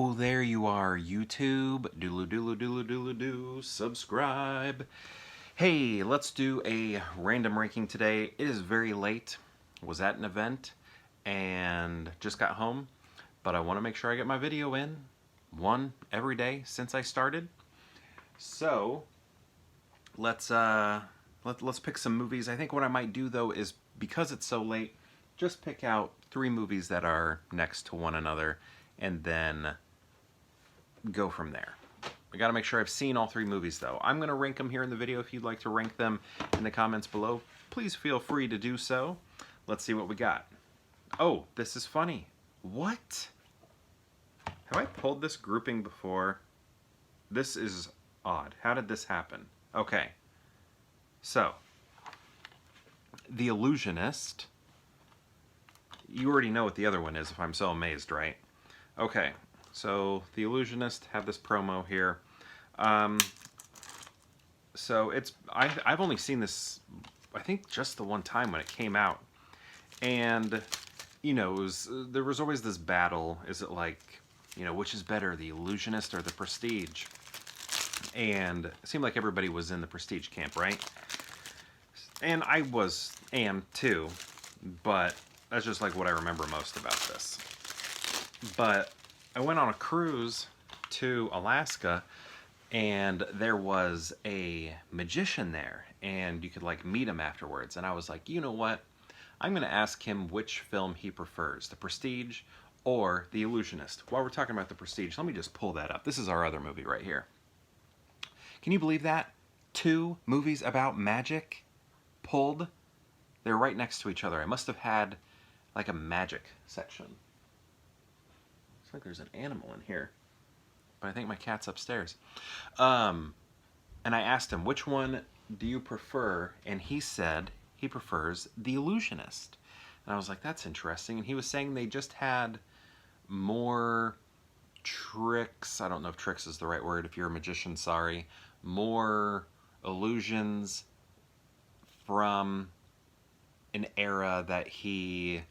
Oh, there you are, YouTube. Doodle doodle doodle doodle doo. Subscribe. Hey, let's do a random ranking today. It is very late. Was at an event and just got home, but I want to make sure I get my video in. One every day since I started. So let's pick some movies. I think what I might do though is, because it's so late, just pick out 3 movies that are next to one another and then go from there. I gotta make sure I've seen all 3 movies though. I'm gonna rank them here in the video. If you'd like to rank them in the comments below, please feel free to do so. Let's see what we got. Oh, this is funny. What? Have I pulled this grouping before? This is odd. How did this happen? Okay. So, The Illusionist. You already know what the other one is if I'm so amazed, right? Okay, so The Illusionist, have this promo here. So it's, I've only seen this, I think just the one time when it came out. And, you know, there was always this battle. Is it like, you know, which is better, The Illusionist or The Prestige? And it seemed like everybody was in the Prestige camp, right? And I am too, but that's just like what I remember most about this. But I went on a cruise to Alaska, and there was a magician there, and you could like meet him afterwards. And I was like, you know what? I'm going to ask him which film he prefers, The Prestige or The Illusionist. While we're talking about The Prestige, let me just pull that up. This is our other movie right here. Can you believe that? 2 movies about magic pulled. They're right next to each other. I must have had like a magic section. Looks like there's an animal in here, but I think my cat's upstairs. And I asked him, which one do you prefer? And he said he prefers The Illusionist. And I was like, that's interesting. And he was saying they just had more tricks. I don't know if tricks is the right word. If you're a magician, sorry. More illusions from an era that he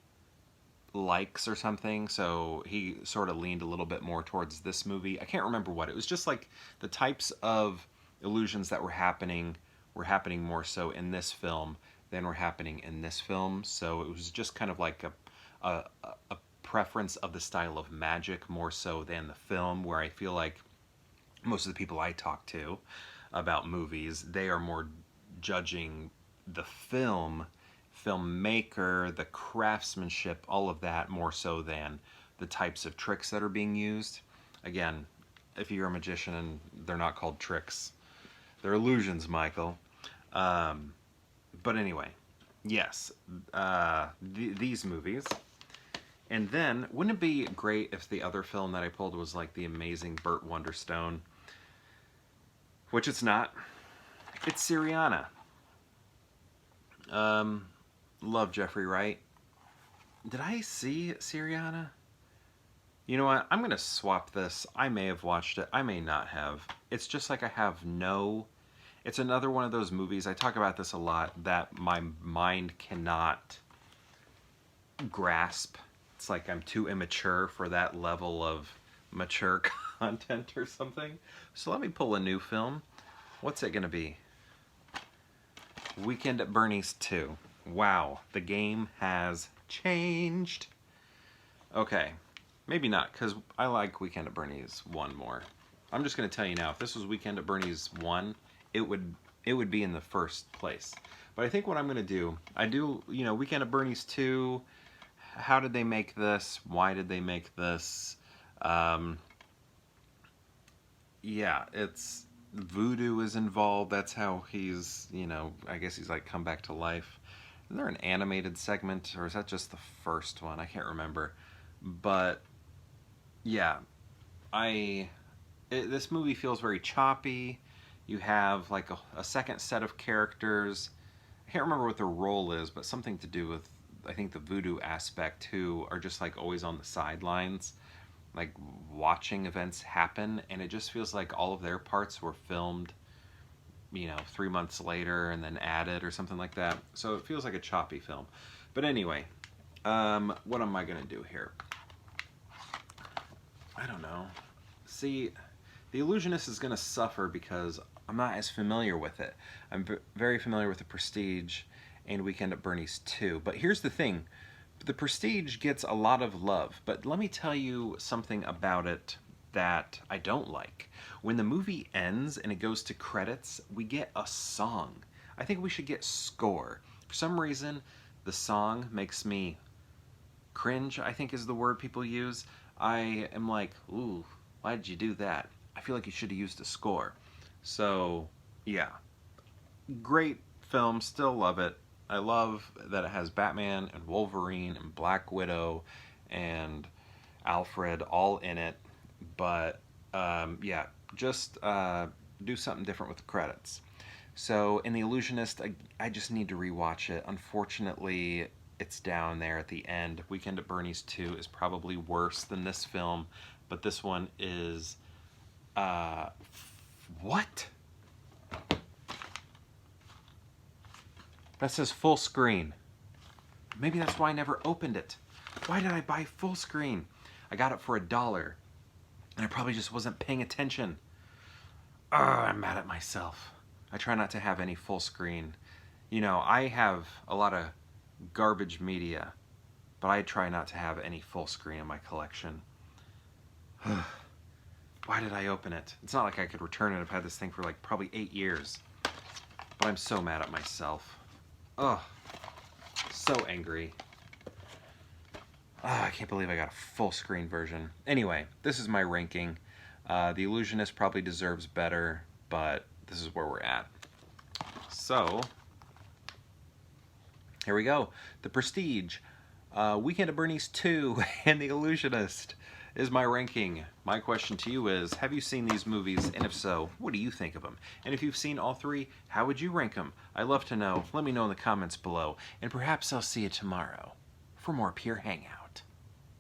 likes or something, so he sort of leaned a little bit more towards this movie. I can't remember what. It was just like the types of illusions that were happening more so in this film than were happening in this film. So it was just kind of like a preference of the style of magic more so than the film, where I feel like most of the people I talk to about movies, they are more judging the filmmaker, the craftsmanship, all of that, more so than the types of tricks that are being used. Again, if you're a magician, and they're not called tricks, they're illusions, Michael. But anyway, yes, these movies. And then, wouldn't it be great if the other film that I pulled was like The Amazing Burt Wonderstone? Which it's not. It's Syriana. Love Jeffrey Wright. Did I see Syriana? You know what? I'm going to swap this. I may have watched it. I may not have. It's just like I have no... It's another one of those movies, I talk about this a lot, that my mind cannot grasp. It's like I'm too immature for that level of mature content or something. So let me pull a new film. What's it going to be? Weekend at Bernie's 2. Wow, the game has changed. Okay, maybe not, because I like Weekend at Bernie's 1 more. I'm just going to tell you now, if this was Weekend at Bernie's 1, it would be in the first place. But I think what I'm going to do, you know, Weekend at Bernie's 2, how did they make this? Why did they make this? Yeah, it's... voodoo is involved. That's how he's, you know, I guess he's like come back to life. Is there an animated segment, or is that just the first one? I can't remember. But yeah, this movie feels very choppy. You have like a second set of characters. I can't remember what their role is, but something to do with, I think, the voodoo aspect, who are just like always on the sidelines, like watching events happen. And it just feels like all of their parts were filmed, you know, 3 months later and then added or something like that. So it feels like a choppy film. But anyway, what am I going to do here? I don't know. See, The Illusionist is going to suffer because I'm not as familiar with it. I'm very familiar with The Prestige and Weekend at Bernie's too. But here's the thing. The Prestige gets a lot of love, but let me tell you something about it that I don't like. When the movie ends and it goes to credits, we get a song. I think we should get score. For some reason, the song makes me cringe, I think is the word people use. I am like, ooh, why did you do that? I feel like you should have used a score. So, yeah. Great film, still love it. I love that it has Batman and Wolverine and Black Widow and Alfred all in it. But, yeah, just do something different with the credits. So, in The Illusionist, I just need to rewatch it. Unfortunately, it's down there at the end. Weekend at Bernie's 2 is probably worse than this film, but this one is... what? That says full screen. Maybe that's why I never opened it. Why did I buy full screen? I got it for $1, and I probably just wasn't paying attention. Ugh, I'm mad at myself. I try not to have any full screen. You know, I have a lot of garbage media, but I try not to have any full screen in my collection. Why did I open it? It's not like I could return it. I've had this thing for like probably 8 years. But I'm so mad at myself. Ugh. So angry. I can't believe I got a full screen version. Anyway, this is my ranking. The Illusionist probably deserves better, but this is where we're at. So, here we go. The Prestige, Weekend at Bernie's 2, and The Illusionist is my ranking. My question to you is, have you seen these movies? And if so, what do you think of them? And if you've seen all three, how would you rank them? I'd love to know. Let me know in the comments below. And perhaps I'll see you tomorrow for more Pure Hangout.